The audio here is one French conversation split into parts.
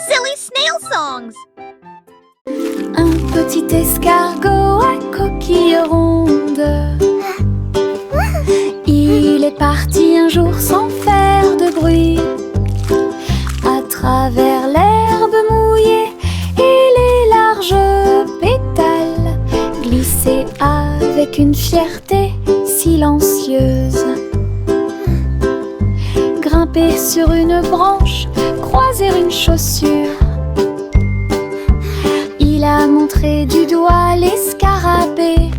silly snail songs. Un petit escargot à coquille ronde. Il est parti un jour sans faire de bruit, à travers l'herbe mouillée et les larges pétales, glisser avec une fierté silencieuse. Grimper sur une branche, croiser une chaussure. Il a montré du doigt les scarabées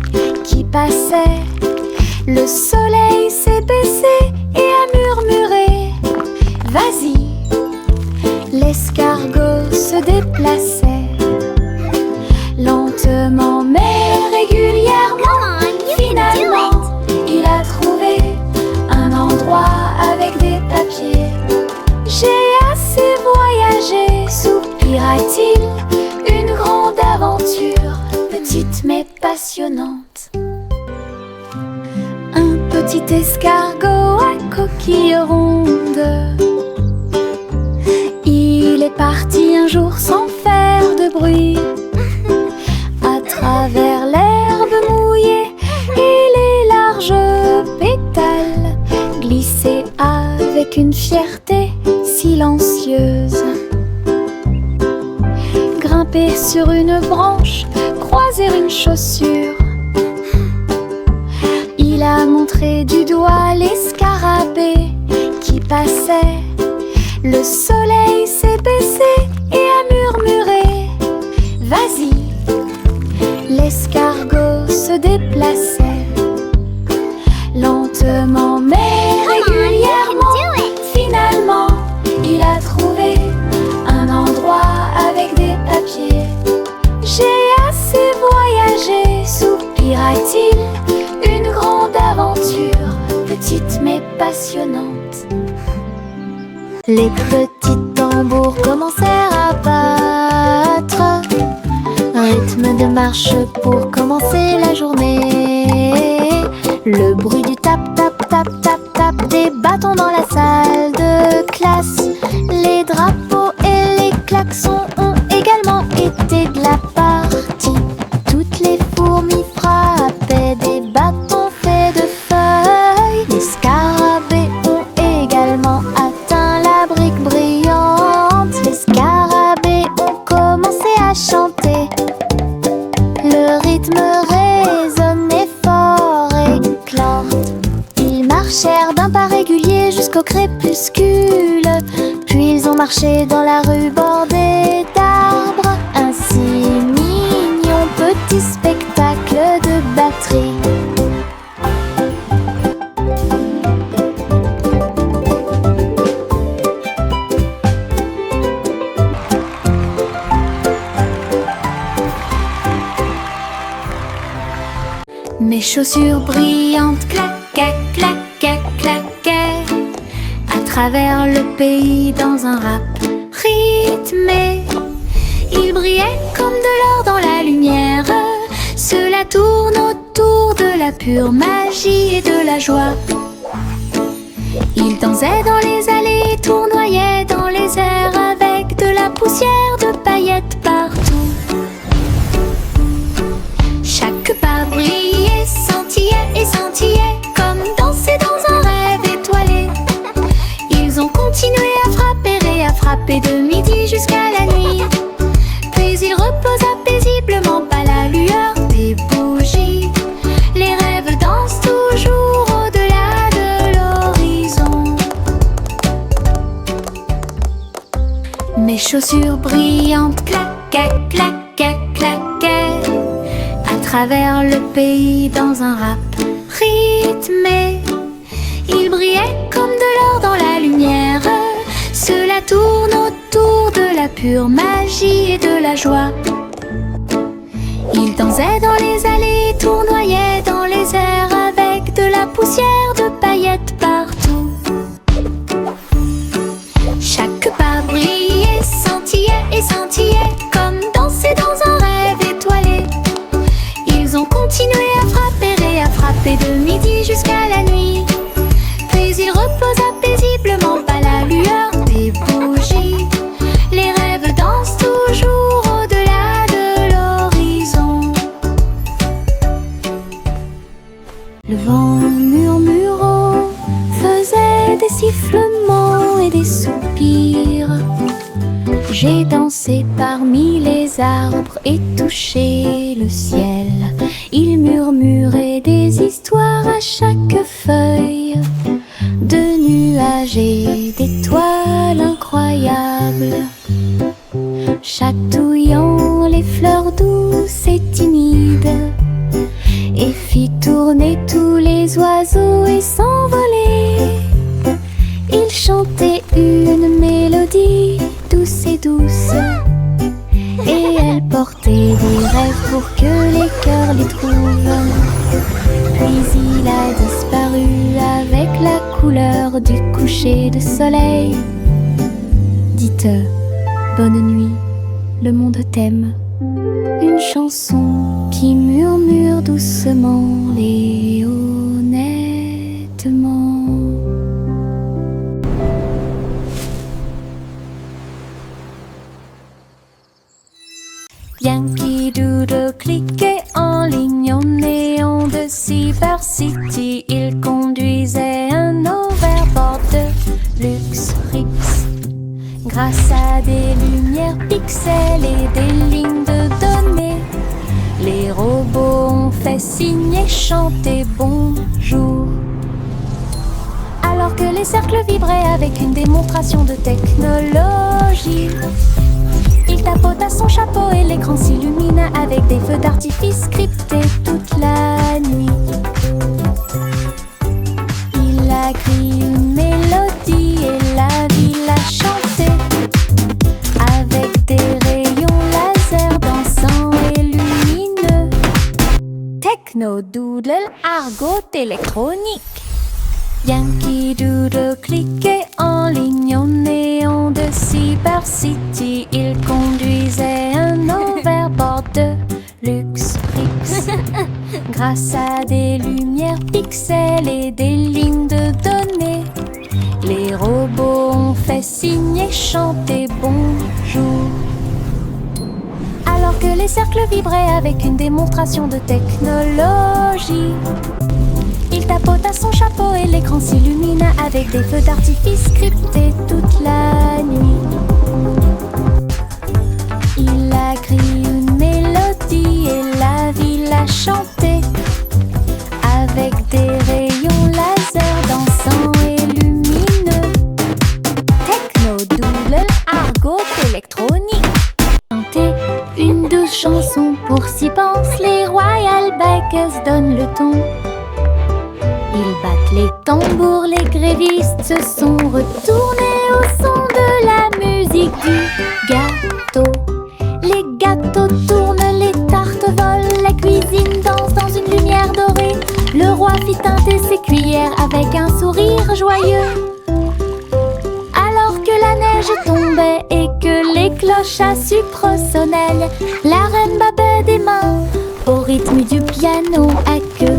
qui passaient. Le soleil s'est baissé et a murmuré: vas-y. L'escargot se déplaçait lentement mais régulièrement. Finalement, il a trouvé un endroit avec des papiers. J'ai assez voyagé, soupira-t-il. Une grande aventure, petite mais passionnante. Un petit escargot à coquille ronde. Il est parti un jour sans faire de bruit, à travers l'herbe mouillée et les larges pétales, glisser avec une fierté silencieuse. Grimper sur une branche, croiser une chaussure. Il a montré du doigt les scarabées qui passaient. Le soleil s'est baissé et a murmuré: vas-y. L'escargot se déplaçait lentement mais régulièrement. Finalement, il a trouvé un endroit avec des papiers. J'ai assez voyagé, soupira-t-il. Une grande aventure, petite mais passionnante. Les petits tambours commencèrent à battre, rythme de marche pour commencer la journée. Le bruit du tap tap tap tap tap des bâtons dans la salle de classe. Les drapeaux et les klaxons ont également été de la partie. Toutes les fourmis frappaient des bâtons faits de feuilles. Les scarabées ont également atteint la brique brillante. Les scarabées ont commencé à chanter. Le rythme résonnait fort et clair. Ils marchèrent d'un pas régulier jusqu'au crépuscule. Puis ils ont marché dans la rue bordée d'arbres. Un si mignon petit spectacle de batterie. Mes chaussures brillantes claquaient, claquaient, claquaient à travers le pays dans un rap rythmé. Ils brillaient comme de l'or dans la lumière. Cela tourne autour de la pure magie et de la joie. Ils dansaient dans les allées, tournoyaient dans les airs avec de la poussière de paillettes partout. Chaque pas brillait, scintillait et scintillait comme danser dans un rêve étoilé. Ils ont continué à frapper et à frapper de midi jusqu'à la nuit. Puis ils reposaient paisiblement par la lueur des bougies. Les rêves dansent toujours au-delà de l'horizon. Mes chaussures brillantes claquaient, claquaient, claquaient à travers le pays dans un rap rythmé. Ils brillaient comme de l'or dans la lumière. Cela tourne autour de la pure magie et de la joie. Ils dansaient dans les allées, tournoyaient dans les airs avec de la poussière de paillettes partout. Chaque pas brillait, scintillait et scintillait comme danser dans un rêve étoilé. Ils ont continué à frapper et à frapper de midi jusqu'à la nuit. Puis ils reposaient paisiblement par la lueur des bougies. Les rêves sifflements et des soupirs. J'ai dansé parmi les arbres et touché le ciel. Il murmurait des histoires à chaque feuille, de nuages et d'étoiles incroyables, chatouillant les fleurs douces et timides, et fit tourner tous les oiseaux et s'envoler. Il chantait une mélodie douce et douce, et elle portait des rêves pour que les cœurs les trouvent. Puis il a disparu avec la couleur du coucher de soleil. Dites bonne nuit, le monde t'aime. Une chanson qui murmure doucement et honnêtement. Yankee Doodle cliquait en ligne au néon de Cyber City. Il conduisait un overboard de luxe Rix. Grâce à des lumières pixels et des lignes de données, les robots ont fait signe et chanter bonjour. Alors que les cercles vibraient avec une démonstration de technologie, il tapota son chapeau et l'écran s'illumina avec des feux d'artifice scriptés toute la nuit. Il a crié une mélodie et la ville a chanté avec des rayons laser dansants et lumineux. Techno Doodle, argot électronique. Yankee Doodle cliquait en ligne au néon de Cyber City. Il conduisait un overboard de luxe Rix. Grâce à des lumières pixels et des lignes de données, les robots ont fait signe et chanter bonjour. Alors que les cercles vibraient avec une démonstration de technologie, il tapota son chapeau et l'écran s'illumina avec des feux d'artifice scriptés toute la nuit. Il a crié une mélodie et la ville a chanté avec des rayons laser dansants et lumineux. Techno Doodle, argot électronique. Chanter une douce chanson pour s'y pensent les Royal Bikers donnent le ton. Ils battent les tambours, les grévistes se sont retournés au son de la musique du gâteau. Les gâteaux tournent, les tartes volent, la cuisine danse dans une lumière dorée. Le roi fit teinter ses cuillères avec un sourire joyeux. Alors que la neige tombait et que les cloches à sucre sonnaient, la reine babait des mains au rythme du piano à queue.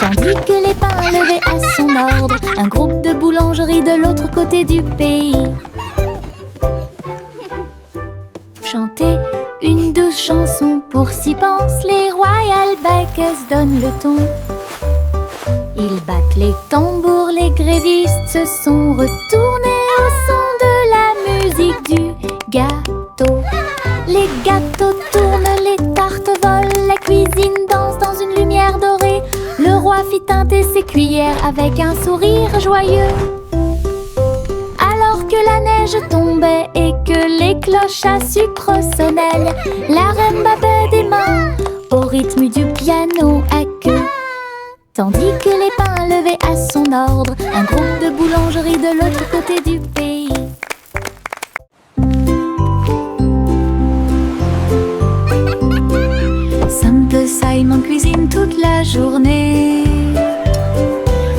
Tandis que les pains levaient à son ordre un groupe de boulangeries de l'autre côté du pays. Chanter une douce chanson pour s'y pensent les Royal Bikers donnent le ton. Ils battent les tambours, les grévistes se sont retournés au son de la musique du gâteau. Les gâteaux tournent, les tartes volent, la cuisine danse dans une lumière dorée. Le roi fit teinter ses cuillères avec un sourire joyeux. Alors que la neige tombait et que les cloches à sucre sonnaient, la reine babait des mains au rythme du piano à queue. Tandis que les pains levaient à son ordre un groupe de boulangeries de l'autre côté du pays. Simple Simon cuisine toute la journée.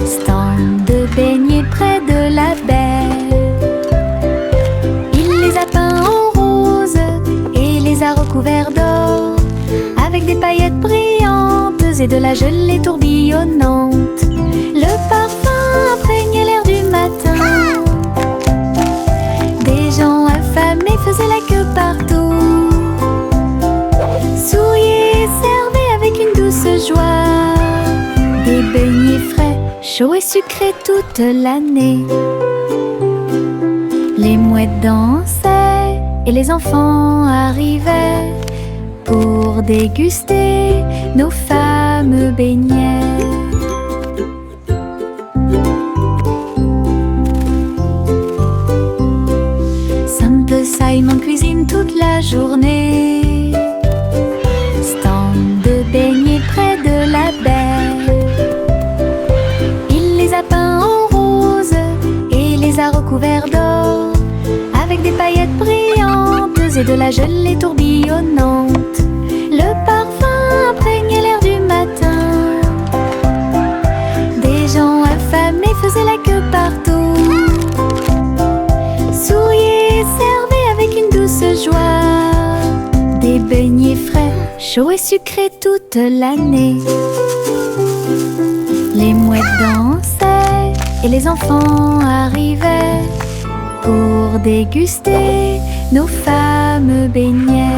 Stand de beignets près de la baie. Il les a peints en rose et les a recouverts d'or, avec des paillettes brillantes et de la gelée tourbillonnante. Le parfum imprègne l'air du matin. Des gens affamés faisaient la queue partout. Souriez et servez avec une douce joie. Des beignets frais, chauds et sucrés toute l'année. mouettes dansaient et les enfants arrivaient pour déguster nos fameux beignets. Simon cuisine toute la journée. Stand de beignets près de la baie. Il les a peints en rose et les a recouverts d'or, avec des paillettes brillantes et de la gelée tourbillonnante. Le parfum imprégnait l'air du matin. Des gens affamés faisaient la queue partout. Souriaient, servaient avec une douce joie des beignets frais, chauds et sucrés toute l'année. Les mouettes dansaient et les enfants arrivaient pour déguster nos fameux beignets.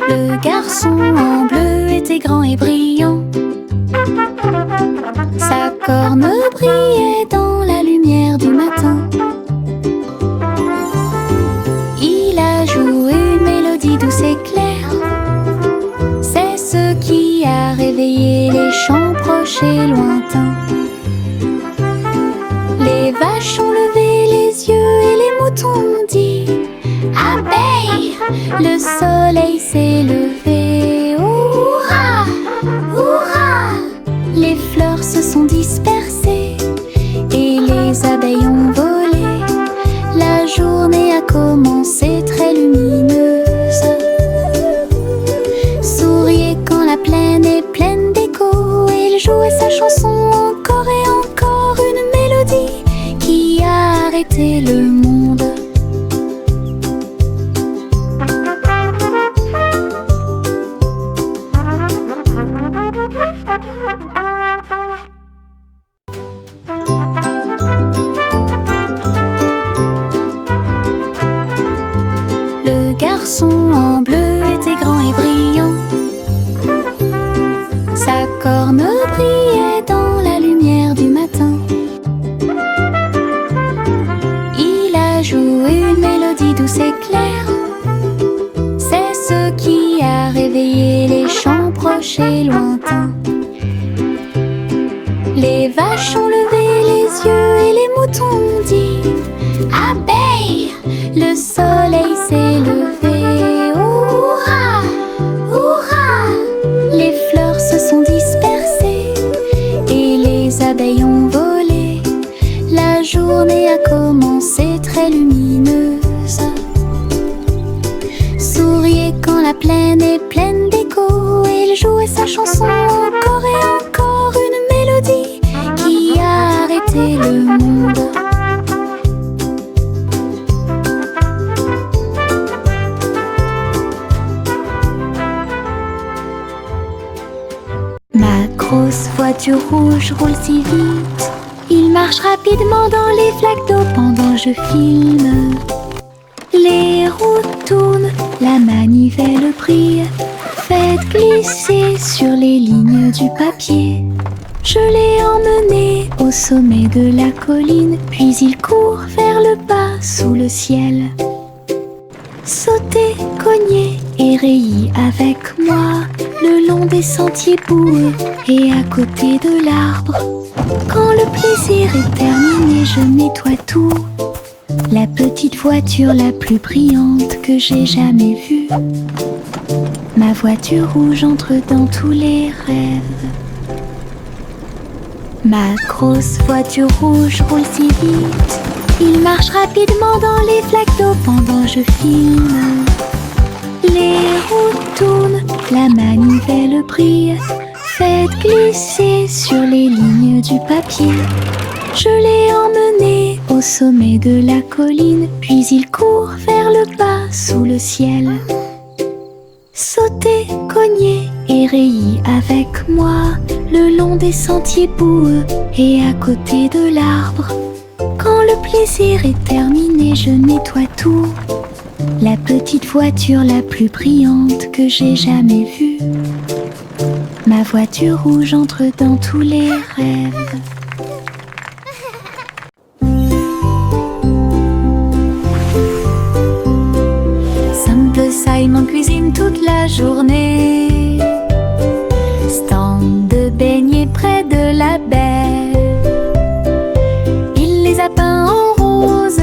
Le garçon en bleu était grand et brillant. Sa corne brillait dans la lumière du matin. Il a joué une mélodie douce et claire. C'est ce qui a réveillé les champs proches et lointains. Les vaches ont levé les yeux et les moutons ont dit abeille, le soleil s'est levé. Hurrah, hurrah! Les fleurs se sont dispersées et les abeilles ont volé. La journée a commencé très lumineuse. Souriez quand la plaine est pleine d'écho. Il jouait sa chanson encore et encore, une mélodie qui a arrêté le monde. Le garçon en bleu était grand et brillant. Sa corne brillait dans la lumière du matin. Il a joué une mélodie douce et claire. C'est ce qui a réveillé les champs proches et lointains. Les vaches ont levé les yeux et les moutons ont dit abeille, le soleil s'est levé. Hurrah, hurrah! Les fleurs se sont dispersées et les abeilles ont volé. La journée a commencé très lumineuse. Souriez quand la plaine est pleine d'écho. Il jouait sa chanson encore et encore, une mélodie qui a arrêté le monde. Ma grosse voiture rouge roule si vite. Il marche rapidement dans les flaques d'eau pendant que je filme. Les roues tournent, la manivelle brille. Faites glisser sur les lignes du papier. Je l'ai emmené au sommet de la colline, puis il court vers le bas sous le ciel. Sautez, cognez et rayez avec moi le long des sentiers boueux et à côté de l'arbre. Quand le plaisir est terminé, je nettoie tout. La petite voiture la plus brillante que j'ai jamais vue. Ma voiture rouge entre dans tous les rêves. Ma grosse voiture rouge roule si vite. Il marche rapidement dans les flaques d'eau pendant que je filme. Les roues tournent, la manivelle brille. Faites glisser sur les lignes du papier. Je l'ai emmené au sommet de la colline, puis il court vers le bas sous le ciel. Sautez, cognez et rayez avec moi le long des sentiers boueux et à côté de l'arbre. Quand le plaisir est terminé, je nettoie tout. La petite voiture la plus brillante que j'ai jamais vue. Ma voiture rouge entre dans tous les rêves. Simple Simon cuisine toute la journée. Stand de beignets près de la baie. Il les a peints en rose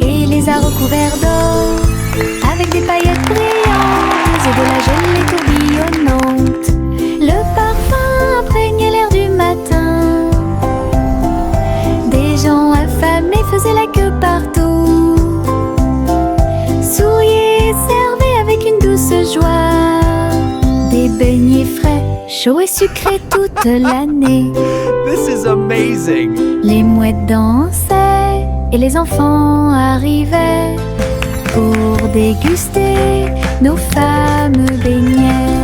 et les a recouverts d'or, avec des paillettes brillantes et de la gelée tourbillonnante. Le parfum imprégnait l'air du matin. Des gens affamés faisaient la queue partout. Souriaient et servaient avec une douce joie des beignets frais, chauds et sucrés toute l'année. This is amazing! Les mouettes dansaient et les enfants arrivaient pour déguster nos fameux beignets.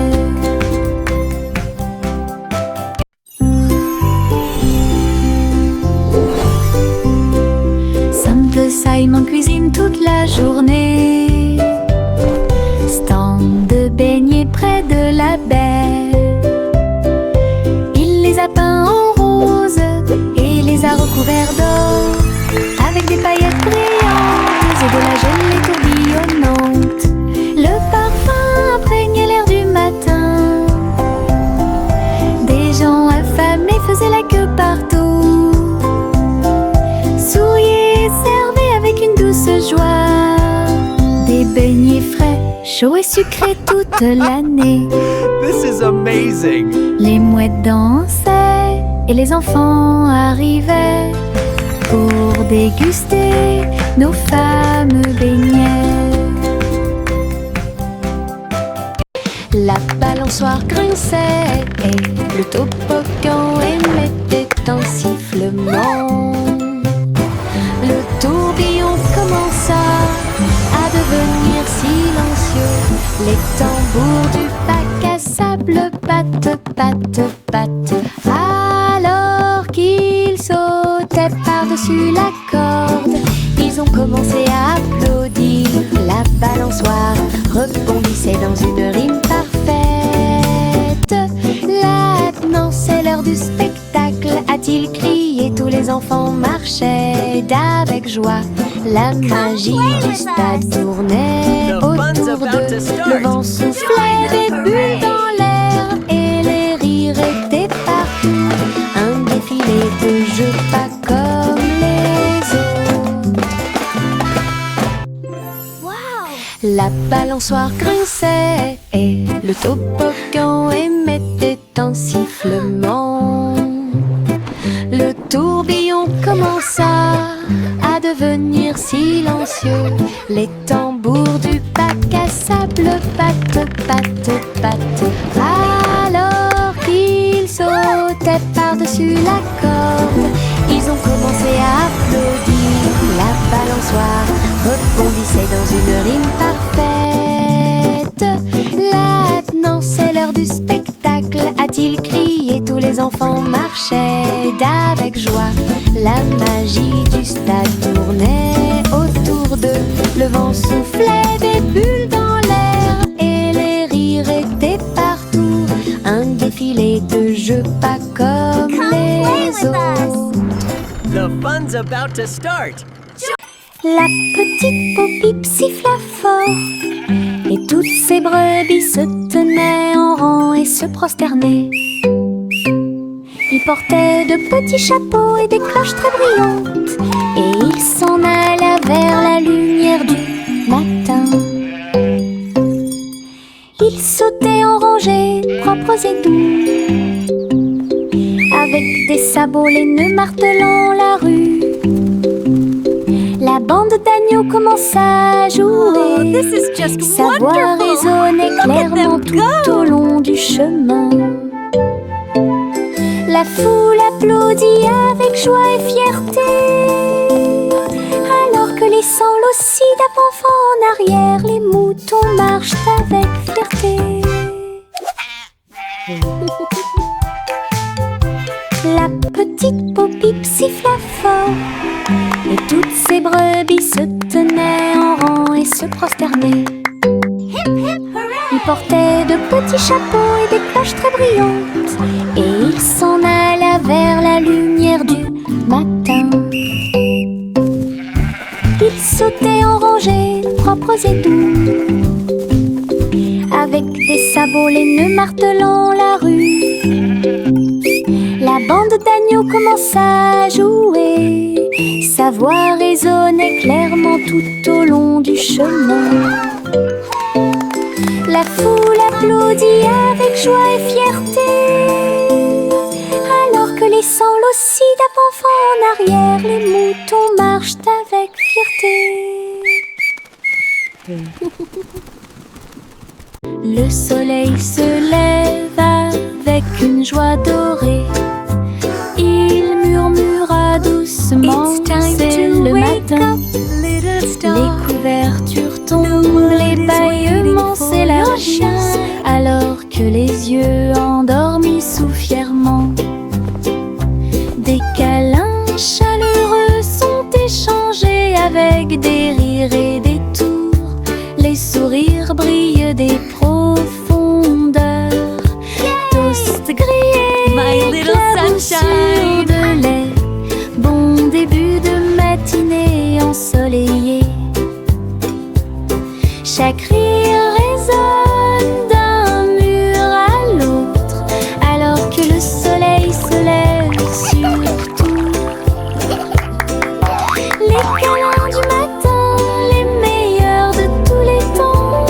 Simple Simon cuisine toute la journée. Stand de beignets près de la baie. Il les a peints en rose et les a recouverts d'or, avec des paillettes brillantes et de la gelée tourbillonnante. Le parfum imprégnait l'air du matin. Des gens affamés faisaient la queue partout. Souriaient et servaient avec une douce joie des beignets frais, chauds et sucrés toute l'année. This is amazing! Les mouettes dansaient et les enfants arrivaient pour déguster nos fameux beignets. La balançoire grinçait et le toboggan émettait un sifflement. Le tourbillon commença à devenir silencieux. Les tambours du bac à sable battent, battent, battent. Alors qu'ils sautaient par-dessus la corde, ils ont commencé à applaudir. La balançoire rebondissait dans une rime parfaite. Maintenant c'est l'heure du spectacle, a-t-il crié. Tous les enfants marchaient avec joie. La magie du stade tournait autour d'eux. Le vent soufflait des bulles dans l'air et les rires étaient partout. Un défilé de jeux pas comme les autres. La balançoire grinçait et le toboggan émettait un sifflement. Le tourbillon commença à devenir silencieux. Les tambours du bac à sable battent, battent, battent. Alors qu'ils sautaient par-dessus la corde, ils ont commencé à applaudir. La balançoire rebondissait dans une rime parfaite. Maintenant c'est l'heure du spectacle, a-t-il crié. Tous les enfants marchaient avec joie. La magie du stade tournait autour d'eux. Le vent soufflait des bulles dans l'air et les rires étaient partout. Un défilé de jeux pas comme les autres. The fun's about to start! La petite Bo-Bip siffla fort et toutes ses brebis se tenaient en rang et se prosternaient. Ils portaient de petits chapeaux et des cloches très brillantes, et ils s'en alla vers la lumière du matin. Ils sautaient en rangées propres et doux, avec des sabots laineux martelant la rue. La bande d'agneaux commença à jouer. Sa voix résonnait clairement tout au long du chemin. La foule applaudit avec joie et fierté, alors que laissant l'ossie d'avant en arrière, les moutons marchent avec fierté. La petite Bo-Bip siffla fort et toutes ses brebis se tenaient en rang et se prosternaient. Ils portaient de petits chapeaux et des cloches très brillantes, rose et doux. Avec des sabots laineux martelant la rue, la bande d'agneaux commence à jouer. Sa voix résonnait clairement tout au long du chemin. La foule applaudit avec joie et fierté, alors que laissant l'ossie d'avant en arrière, les moutons marchent avec fierté. Le soleil se lève avec une joie dorée. Il murmura doucement, c'est le matin. Les couvertures tombent, les bâillements s'élargissent, alors que les yeux endormis souffrent fièrement. Des câlins chaleureux sont échangés avec des rires et des tours. Les sourires brillent des profondeurs. Toast grillé, My little éclaboussure sunshine. de lait. Bon début de matinée ensoleillée. Chaque rire résonne d'un mur à l'autre, alors que le soleil se lève sur tout. Les câlins du matin, les meilleurs de tous les temps.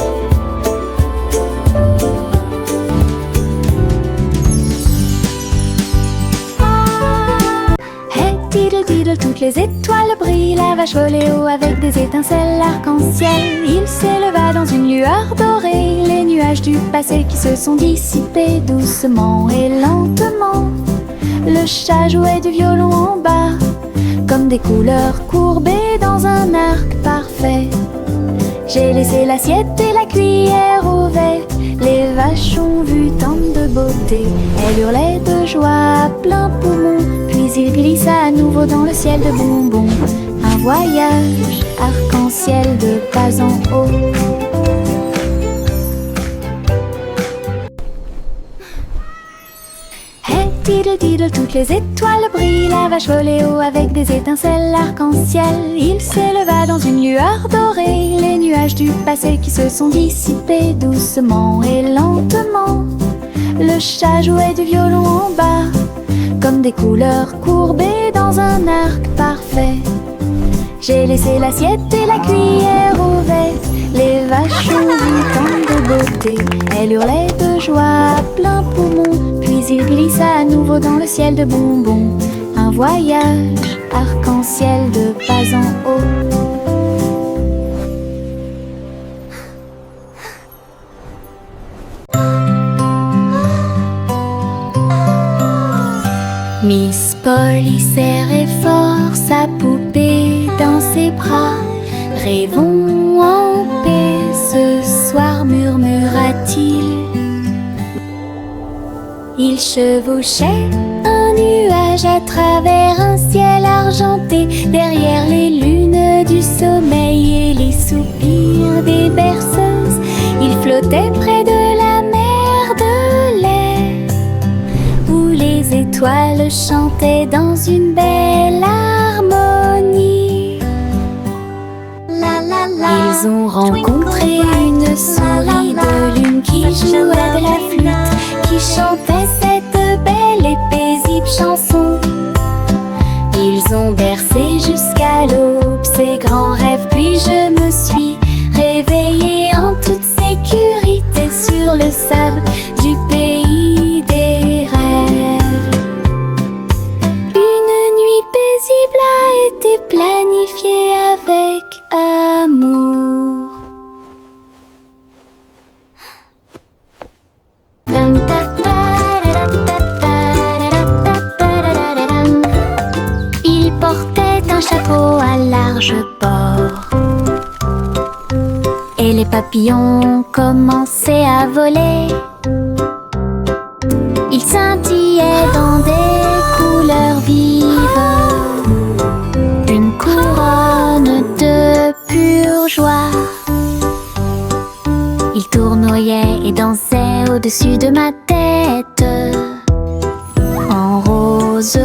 Hey diddle diddle, toutes les étoiles brillent. La vache volait haut avec des étincelles arc-en-ciel. Il s'éleva dans une lueur dorée. Les nuages du passé qui se sont dissipés doucement et lentement. Le chat jouait du violon en bas, comme des couleurs courbées dans un arc parfait. J'ai laissé l'assiette et la cuillère au vert. Les vaches ont vu tant de beauté. Elles hurlaient de joie à plein poumon. Puis il glissa à nouveau dans le ciel de bonbons. Un voyage arc-en-ciel de pas en haut. Hey diddle diddle, toutes les étoiles brillent. La vache volait haut avec des étincelles arc-en-ciel. Il s'éleva dans une lueur dorée. Les nuages du passé qui se sont dissipés doucement et lentement. Le chat jouait du violon en bas, comme des couleurs courbées dans un arc parfait. J'ai laissé l'assiette et la cuillère au vert. Les vaches ont vu tant de beauté. Elles hurlaient de joie à plein poumon. Puis il glissa à nouveau dans le ciel de bonbons. Un voyage arc-en-ciel de pas en haut. Miss Polly serrait fort sa poupée dans ses bras. Rêvons en paix ce soir, murmura-t-il. Il chevauchait un nuage à travers un ciel argenté, derrière les lunes du sommeil et les soupirs des berceuses. Il flottait près de la mer de lait, où les étoiles chantaient dans une belle harmonie. Ils ont rencontré une souris de lune qui jouait de la flûte, qui chantait cette belle et paisible chanson. Ils ont bercé jusqu'à l'aube ces grands rêves, puis je me suis réveillée en toute sécurité sur le sable du pays des rêves. Une nuit paisible a été planifiée avec amour. Il portait un chapeau à large bord, et les papillons commençaient à voler. Ils scintillaient dans des couleurs vives, une couronne de pure joie. Ils tournoyaient et dansaient au-dessus de ma tête, en rose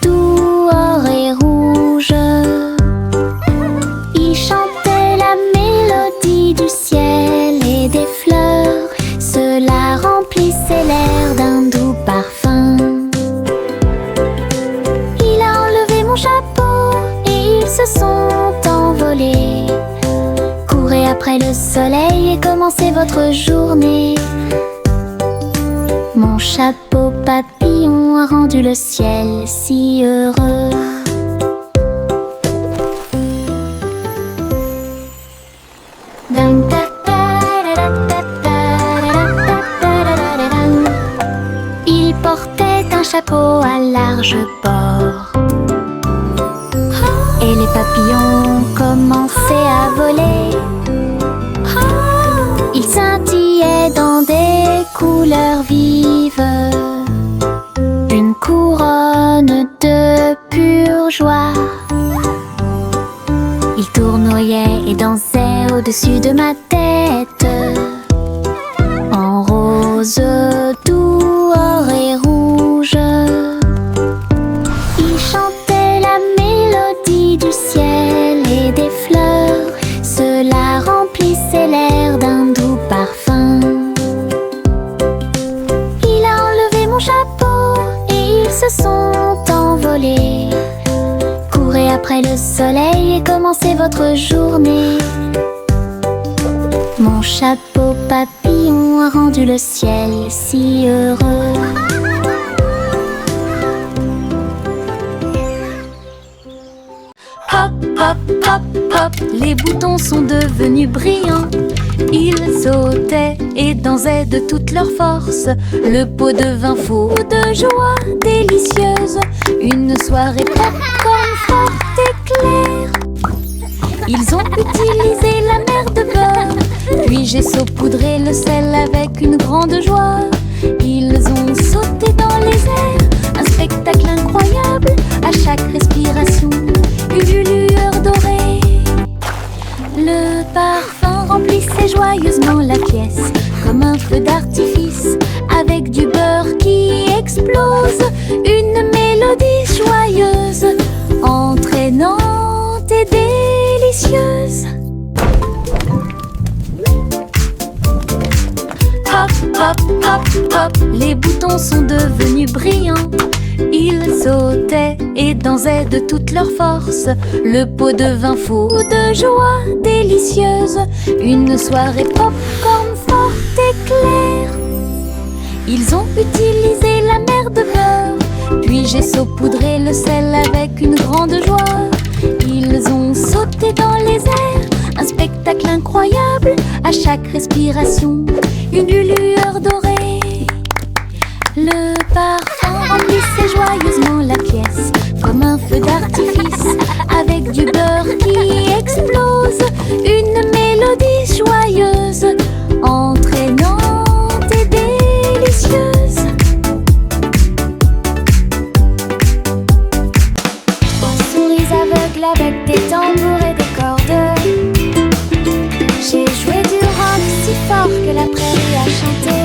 doux, or et rouge. Ils chantaient la mélodie votre journée. Mon chapeau papillon a rendu le ciel si heureux. Il portait un chapeau à large bord et les papillons commençaient à voler. Ils scintillaient dans des couleurs vives, une couronne de pure joie. Ils tournoyaient et dansaient au-dessus de ma tête, en rose, doux, or et rouge. Ils chantaient la mélodie du ciel et des fleurs. Cela remplissait l'air d'un doux parfum. Il a enlevé mon chapeau et ils se sont envolés. Courez après le soleil et commencez votre journée. Mon chapeau papillon a rendu le ciel si heureux. Hop, hop, hop, hop, les boutons sont devenus brillants. Ils sautaient et dansaient de toute leur force. Le pot devint fou de joie délicieuse. Une soirée popcorn forte et claire. Ils ont utilisé la mer de beurre, puis j'ai saupoudré le sel avec une grande joie. Ils ont sauté dans les airs, un spectacle incroyable. À chaque respiration, une lueur dorée. Le parfum remplissait joyeusement la pièce, comme un feu d'artifice, avec du beurre qui explose. Une mélodie joyeuse, entraînante et délicieuse. Hop, hop, hop, hop, les boutons sont devenus brillants. Ils sautaient et dansaient de toute leur force. Le pot devint fou de joie délicieuse. Une soirée popcorn forte et claire. Ils ont utilisé la mer de beurre, puis j'ai saupoudré le sel avec une grande joie. Ils ont sauté dans les airs, un spectacle incroyable. À chaque respiration, une lueur dorée. Le parfum remplissait joyeusement la pièce, comme un feu d'artifice, avec du beurre qui explose. Une mélodie joyeuse, entraînante et délicieuse. Souris aveugles avec des tambours et des cordes. J'ai joué du rock si fort que la prairie a chanté.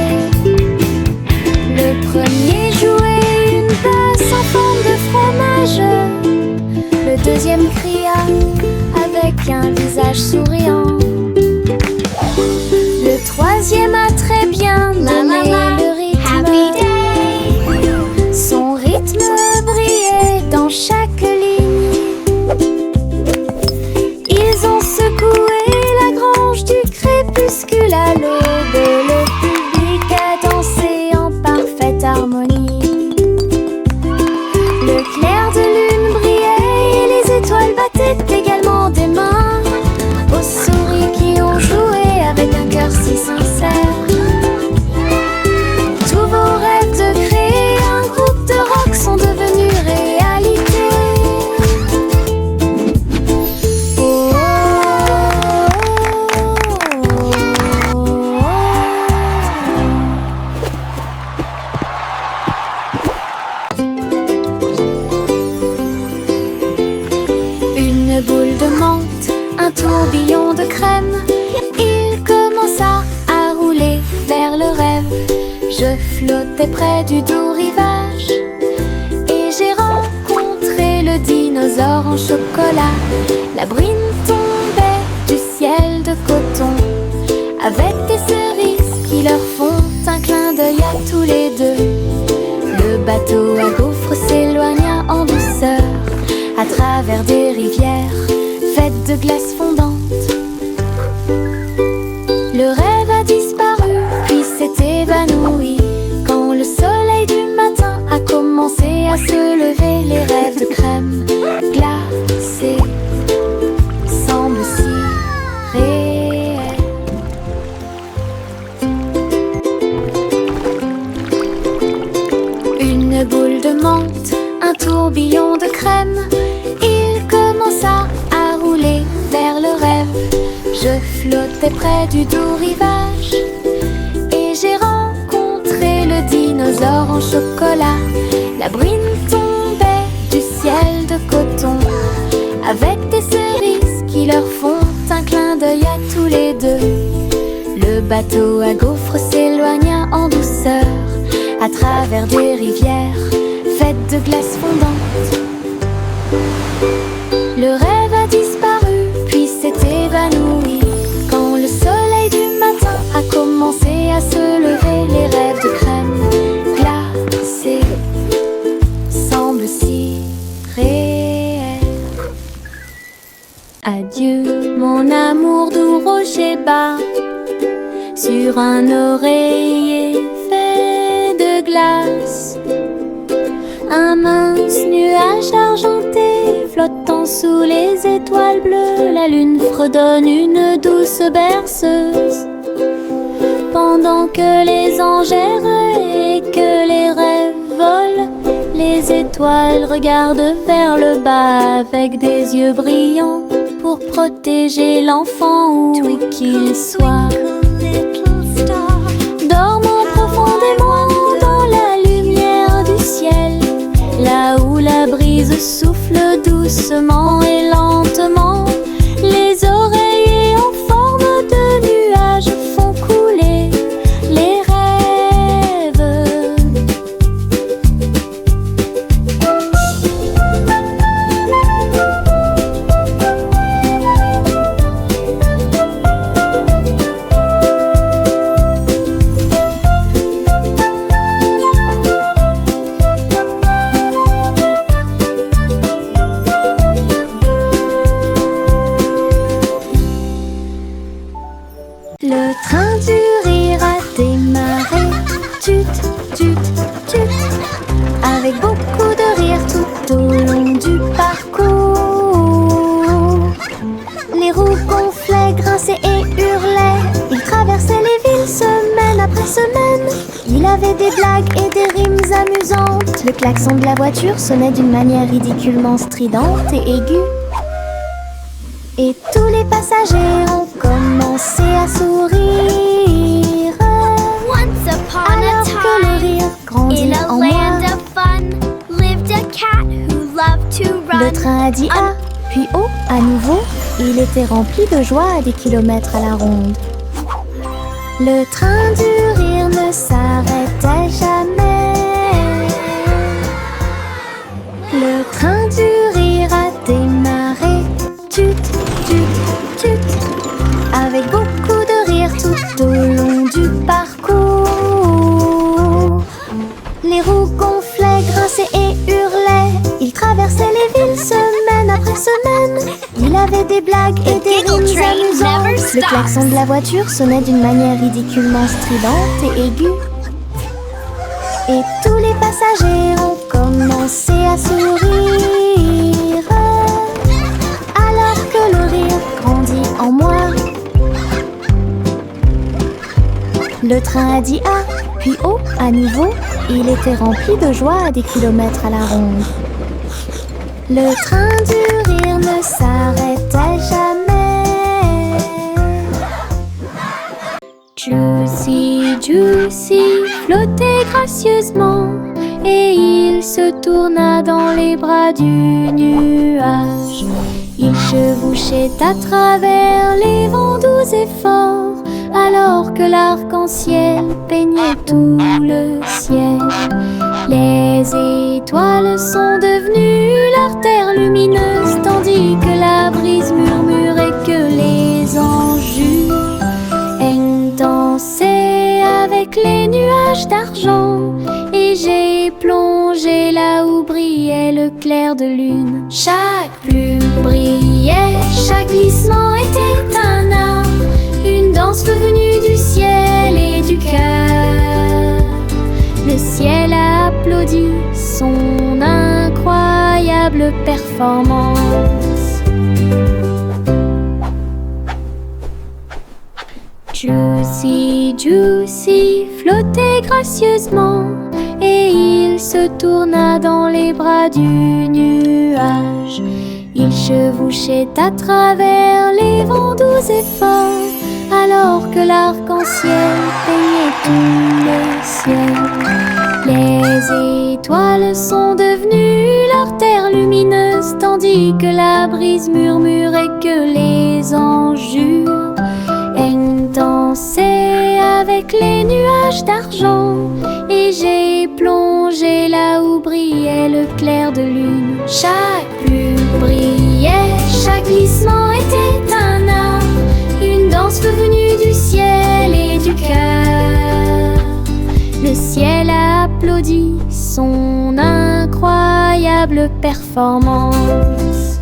Le premier jouait une basse en forme de fromage. Le deuxième cria avec un visage souriant. Le troisième a très bien donné le rythme. Son rythme brillait dans chaque ligne. Ils ont secoué la grange du crépuscule à l'aube et le public a dansé en parfaite harmonie. Le clair de lune brillait et les étoiles battaient également des mains aux souris qui ont joué avec un cœur si sincère. Tous vos rêves de créer un groupe de rock sont devenus réalité. Oh, oh, oh, Une boule de menthe, un tourbillon de crème. Il commença à rouler vers le rêve. Je flottais près du doux rivage et j'ai rencontré le dinosaure en chocolat. La bruine tombait du ciel de coton avec des cerises qui leur font un clin d'œil à tous les deux. Le bateau à gaufres s'éloigna en douceur à travers des rivières faites de glace fondante. Le rêve a disparu à se lever, les rêves de crème glacée semblent si réels. Une boule de menthe, un tourbillon de crème, il commença à rouler vers le rêve. Je flottais près du doux rivage et j'ai rencontré le dinosaure en chocolat. La bruine tombait du ciel de coton avec des cerises qui leur font un clin d'œil à tous les deux. Le bateau à gaufres s'éloigna en douceur à travers des rivières faites de glace fondante. Le rêve a disparu puis s'est évanoui quand le soleil du matin a commencé à se lever. Les rêves de crème glacée semblent si réels. Adieu mon amour doux rocher bas sur un oreiller fait de glace. Un mince nuage argenté flottant sous les étoiles bleues. La lune fredonne une douce berceuse pendant que les anges errent et que les rêves volent. Les étoiles regardent vers le bas avec des yeux brillants pour protéger l'enfant où qu'il soit. Dormons profondément dans la lumière du ciel, là où la brise souffle doucement et lentement. Les oreillers en forme de nuages font couler les rêves. Le train du rire a démarré, tut, tut, tut, avec beaucoup de rire tout au long du parcours. Les roues gonflaient, grinçaient et hurlaient. Il traversait les villes semaine après semaine. Il avait des blagues et des rimes amusantes. Le klaxon de la voiture sonnait d'une manière ridiculement stridente et aiguë. Et tous les passagers ont commencé à sourire. Once upon a Alors que le time, rire grandit in a en moi, land of fun, lived a cat who loved to le run. train a dit A, puis O à nouveau. Il était rempli de joie à des kilomètres à la ronde. Le train du rire ne s'arrêtait jamais. Le train du rire a démarré, tut, tut, tut, avec beaucoup de rire tout au long du parcours. Les roues gonflaient, grinçaient et hurlaient. Il traversait les villes semaine après semaine. Il avait des blagues et des giggle rimes train amusantes. never Le stops. klaxon de la voiture sonnait d'une manière ridiculement stridente et aiguë. Et tous les passagers ont commencé à sourire. Alors que le rire grandit en moi, le train a dit A, puis O à nouveau. Il était rempli de joie à des kilomètres à la ronde. Le train du rire ne s'arrêtait jamais. Juicy, Juicy flottait gracieusement et il se tourna dans les bras du nuage. Il chevauchait à travers les vents doux et forts alors que l'arc-en-ciel peignait tout le ciel. Les étoiles sont devenues l'artère lumineuse tandis que la brise murmurait que les anges jurent. Elle dansait avec les nuages d'argent et j'ai plongé là où brillait le clair de lune. Chaque plume brillait, chaque glissement était un art, une danse venue du ciel et du cœur. Le ciel a applaudi son âme. incroyable performance. Juicy, Juicy flottait gracieusement et il se tourna dans les bras du nuage. Il chevauchait à travers les vents doux et forts, alors que l'arc-en-ciel peignait tout le ciel. Les étoiles sont devenues leur terre lumineuse, tandis que la brise murmure et que les anges jurent. Eng dansait avec les nuages d'argent, et j'ai plongé là où brillait le clair de lune. Chaque plume brillait, chaque glissement était un art, une danse venue du ciel et du cœur. Le ciel a applaudi son incroyable performance.